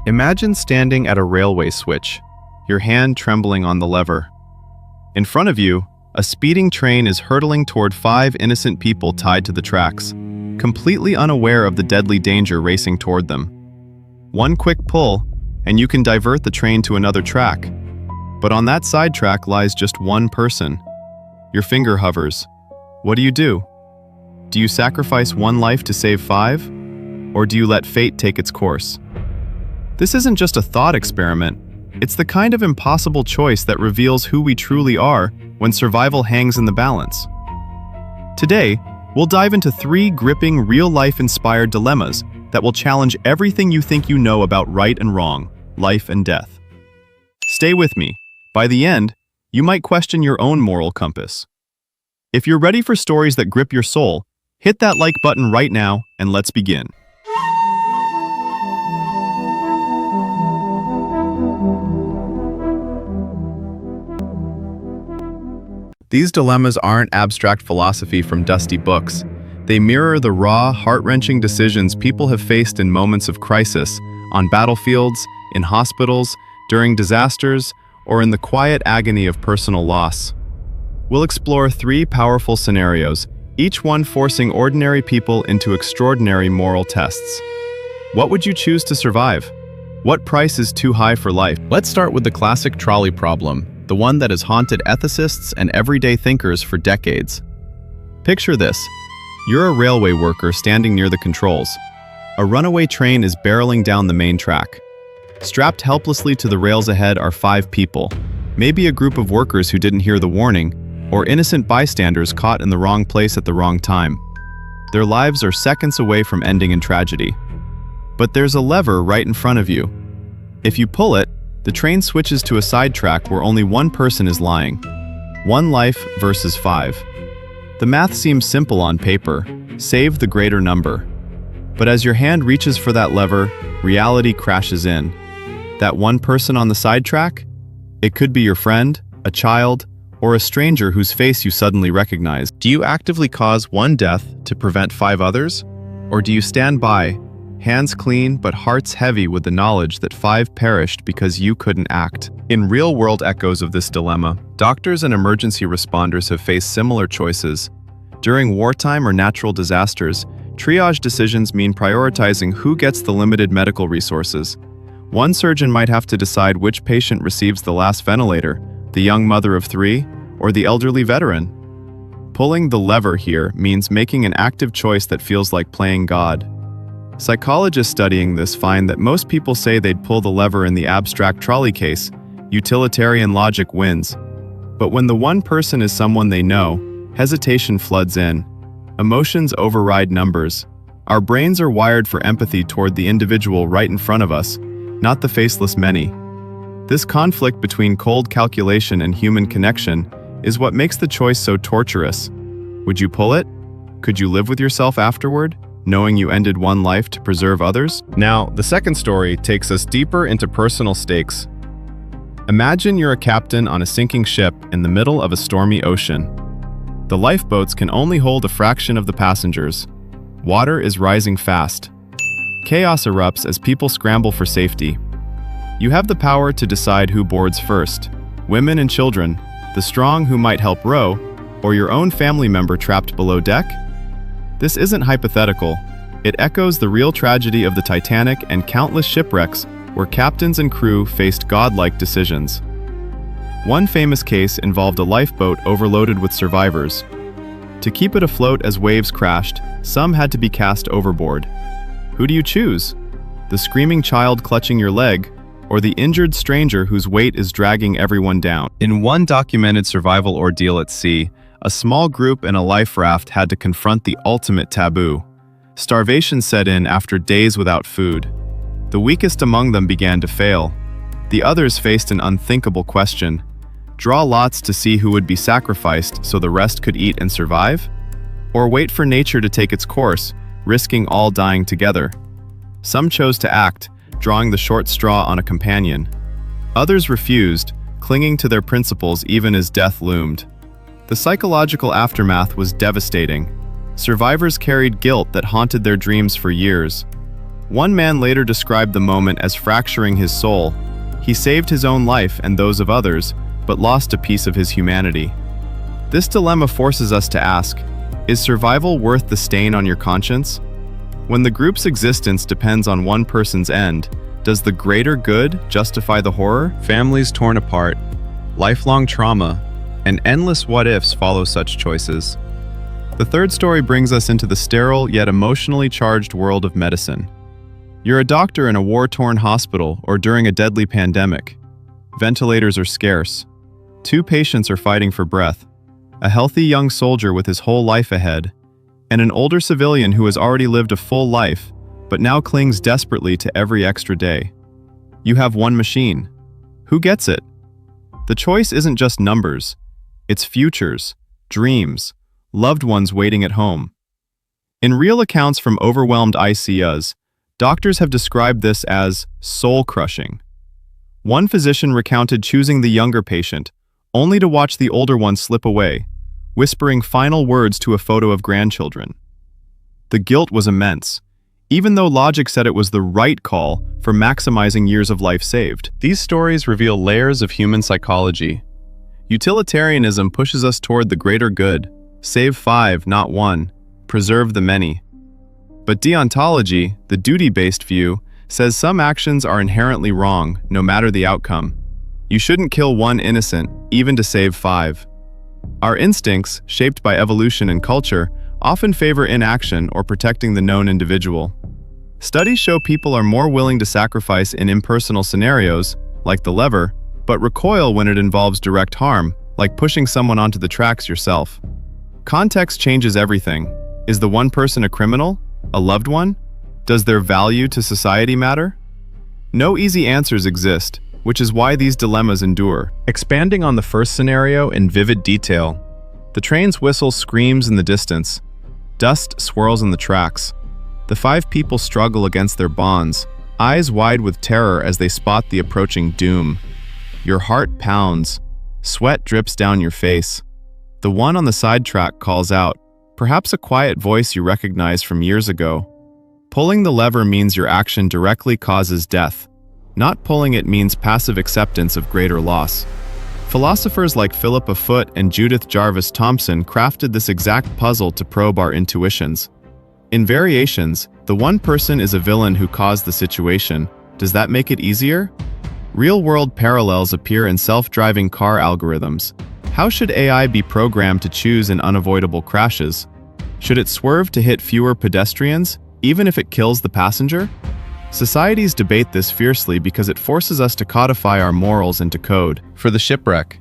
Imagine standing at a railway switch, your hand trembling on the lever. In front of you, a speeding train is hurtling toward 5 innocent people tied to the tracks, completely unaware of the deadly danger racing toward them. One quick pull, and you can divert the train to another track. But on that side track lies just one person. Your finger hovers. What do? Do you sacrifice one life to save 5? Or do you let fate take its course? This isn't just a thought experiment. It's the kind of impossible choice that reveals who we truly are when survival hangs in the balance. Today, we'll dive into 3 gripping, real-life-inspired dilemmas that will challenge everything you think you know about right and wrong, life and death. Stay with me. By the end, you might question your own moral compass. If you're ready for stories that grip your soul, hit that like button right now and let's begin. These dilemmas aren't abstract philosophy from dusty books. They mirror the raw, heart-wrenching decisions people have faced in moments of crisis, on battlefields, in hospitals, during disasters, or in the quiet agony of personal loss. We'll explore 3 powerful scenarios, each one forcing ordinary people into extraordinary moral tests. What would you choose to survive? What price is too high for life? Let's start with the classic trolley problem, the one that has haunted ethicists and everyday thinkers for decades. Picture this. You're a railway worker standing near the controls. A runaway train is barreling down the main track. Strapped helplessly to the rails ahead are 5 people, maybe a group of workers who didn't hear the warning, or innocent bystanders caught in the wrong place at the wrong time. Their lives are seconds away from ending in tragedy. But there's a lever right in front of you. If you pull it, the train switches to a side track where only one person is lying. 1 life versus 5. The math seems simple on paper, save the greater number. But as your hand reaches for that lever, reality crashes in. That one person on the side track? It could be your friend, a child, or a stranger whose face you suddenly recognize. Do you actively cause 1 death to prevent 5 others? Or do you stand by, hands clean but hearts heavy with the knowledge that 5 perished because you couldn't act? In real-world echoes of this dilemma, doctors and emergency responders have faced similar choices. During wartime or natural disasters, triage decisions mean prioritizing who gets the limited medical resources. One surgeon might have to decide which patient receives the last ventilator, the young mother of 3, or the elderly veteran. Pulling the lever here means making an active choice that feels like playing God. Psychologists studying this find that most people say they'd pull the lever in the abstract trolley case. Utilitarian logic wins. But when the one person is someone they know, hesitation floods in. Emotions override numbers. Our brains are wired for empathy toward the individual right in front of us, not the faceless many. This conflict between cold calculation and human connection is what makes the choice so torturous. Would you pull it? Could you live with yourself afterward, knowing you ended 1 life to preserve others? Now, the second story takes us deeper into personal stakes. Imagine you're a captain on a sinking ship in the middle of a stormy ocean. The lifeboats can only hold a fraction of the passengers. Water is rising fast. Chaos erupts as people scramble for safety. You have the power to decide who boards first. Women and children, the strong who might help row, or your own family member trapped below deck? This isn't hypothetical. It echoes the real tragedy of the Titanic and countless shipwrecks where captains and crew faced godlike decisions. One famous case involved a lifeboat overloaded with survivors. To keep it afloat as waves crashed, some had to be cast overboard. Who do you choose? The screaming child clutching your leg, or the injured stranger whose weight is dragging everyone down? In one documented survival ordeal at sea, a small group in a life raft had to confront the ultimate taboo. Starvation set in after days without food. The weakest among them began to fail. The others faced an unthinkable question. Draw lots to see who would be sacrificed so the rest could eat and survive? Or wait for nature to take its course, risking all dying together? Some chose to act, drawing the short straw on a companion. Others refused, clinging to their principles even as death loomed. The psychological aftermath was devastating. Survivors carried guilt that haunted their dreams for years. One man later described the moment as fracturing his soul. He saved his own life and those of others, but lost a piece of his humanity. This dilemma forces us to ask, is survival worth the stain on your conscience? When the group's existence depends on one person's end, does the greater good justify the horror? Families torn apart, lifelong trauma, and endless what-ifs follow such choices. The third story brings us into the sterile yet emotionally charged world of medicine. You're a doctor in a war-torn hospital or during a deadly pandemic. Ventilators are scarce. 2 patients are fighting for breath. A healthy young soldier with his whole life ahead, and an older civilian who has already lived a full life, but now clings desperately to every extra day. You have one machine. Who gets it? The choice isn't just numbers. It's futures, dreams, loved ones waiting at home. In real accounts from overwhelmed ICUs, doctors have described this as soul-crushing. One physician recounted choosing the younger patient, only to watch the older one slip away, whispering final words to a photo of grandchildren. The guilt was immense, even though logic said it was the right call for maximizing years of life saved. These stories reveal layers of human psychology. Utilitarianism pushes us toward the greater good, save 5, not 1, preserve the many. But deontology, the duty-based view, says some actions are inherently wrong, no matter the outcome. You shouldn't kill 1 innocent, even to save 5. Our instincts, shaped by evolution and culture, often favor inaction or protecting the known individual. Studies show people are more willing to sacrifice in impersonal scenarios, like the lever, but recoil when it involves direct harm, like pushing someone onto the tracks yourself. Context changes everything. Is the one person a criminal? A loved one? Does their value to society matter? No easy answers exist, which is why these dilemmas endure. Expanding on the first scenario in vivid detail, the train's whistle screams in the distance. Dust swirls in the tracks. The 5 people struggle against their bonds, eyes wide with terror as they spot the approaching doom. Your heart pounds. Sweat drips down your face. The one on the side track calls out, perhaps a quiet voice you recognize from years ago. Pulling the lever means your action directly causes death. Not pulling it means passive acceptance of greater loss. Philosophers like Philippa Foot and Judith Jarvis Thomson crafted this exact puzzle to probe our intuitions. In variations, the one person is a villain who caused the situation. Does that make it easier? Real-world parallels appear in self-driving car algorithms. How should AI be programmed to choose in unavoidable crashes? Should it swerve to hit fewer pedestrians, even if it kills the passenger? Societies debate this fiercely because it forces us to codify our morals into code. For the shipwreck,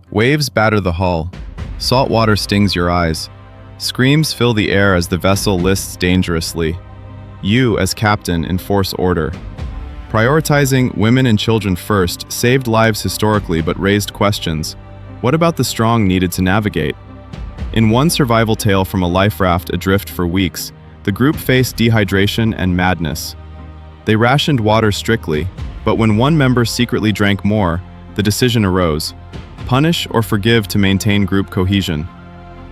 waves batter the hull. Salt water stings your eyes. Screams fill the air as the vessel lists dangerously. You, as captain, enforce order. Prioritizing women and children first saved lives historically but raised questions. What about the strong needed to navigate? In one survival tale from a life raft adrift for weeks, the group faced dehydration and madness. They rationed water strictly, but when one member secretly drank more, the decision arose: punish or forgive to maintain group cohesion.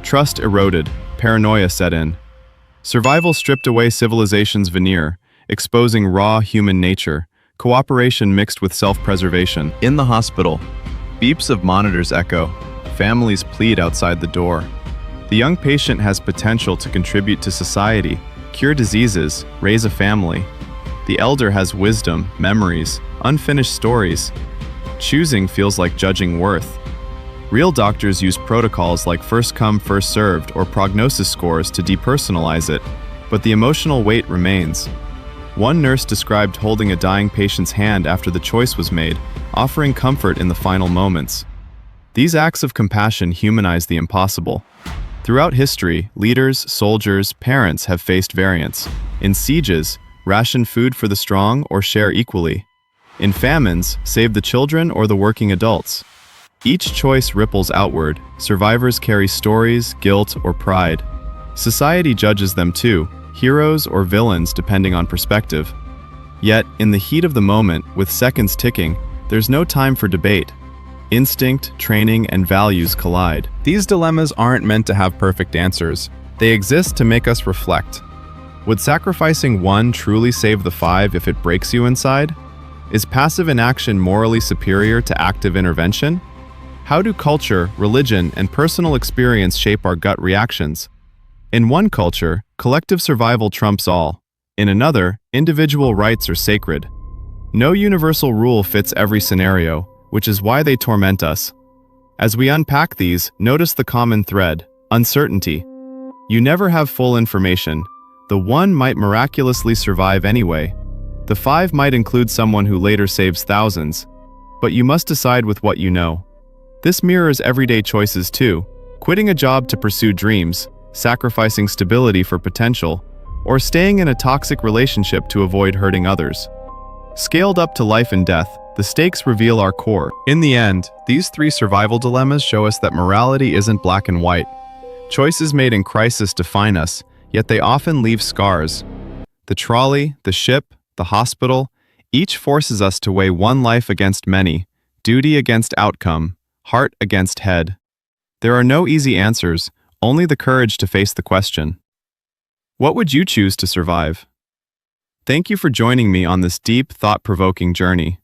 Trust eroded, paranoia set in. Survival stripped away civilization's veneer, exposing raw human nature, cooperation mixed with self-preservation. In the hospital, beeps of monitors echo, families plead outside the door. The young patient has potential to contribute to society, cure diseases, raise a family. The elder has wisdom, memories, unfinished stories. Choosing feels like judging worth. Real doctors use protocols like first come, first served or prognosis scores to depersonalize it, but the emotional weight remains. One nurse described holding a dying patient's hand after the choice was made, offering comfort in the final moments. These acts of compassion humanize the impossible. Throughout history, leaders, soldiers, parents have faced variance. In sieges, ration food for the strong or share equally. In famines, save the children or the working adults. Each choice ripples outward. Survivors carry stories, guilt, or pride. Society judges them too, heroes or villains depending on perspective. Yet, in the heat of the moment, with seconds ticking, there's no time for debate. Instinct, training, and values collide. These dilemmas aren't meant to have perfect answers. They exist to make us reflect. Would sacrificing one truly save the five if it breaks you inside? Is passive inaction morally superior to active intervention? How do culture, religion, and personal experience shape our gut reactions? In one culture, collective survival trumps all. In another, individual rights are sacred. No universal rule fits every scenario, which is why they torment us. As we unpack these, notice the common thread: uncertainty. You never have full information. The one might miraculously survive anyway. The five might include someone who later saves thousands. But you must decide with what you know. This mirrors everyday choices too: quitting a job to pursue dreams, sacrificing stability for potential, or staying in a toxic relationship to avoid hurting others. Scaled up to life and death, the stakes reveal our core. In the end, these three survival dilemmas show us that morality isn't black and white. Choices made in crisis define us, yet they often leave scars. The trolley, the ship, the hospital, each forces us to weigh one life against many, duty against outcome, heart against head. There are no easy answers, only the courage to face the question. What would you choose to survive? Thank you for joining me on this deep, thought-provoking journey.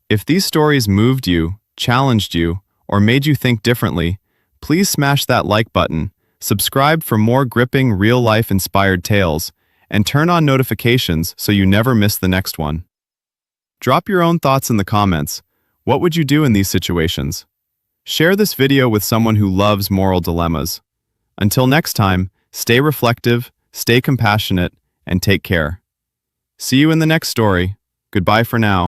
If these stories moved you, challenged you, or made you think differently, please smash that like button, subscribe for more gripping, real-life inspired tales, and turn on notifications so you never miss the next one. Drop your own thoughts in the comments. What would you do in these situations? Share this video with someone who loves moral dilemmas. Until next time, stay reflective, stay compassionate, and take care. See you in the next story. Goodbye for now.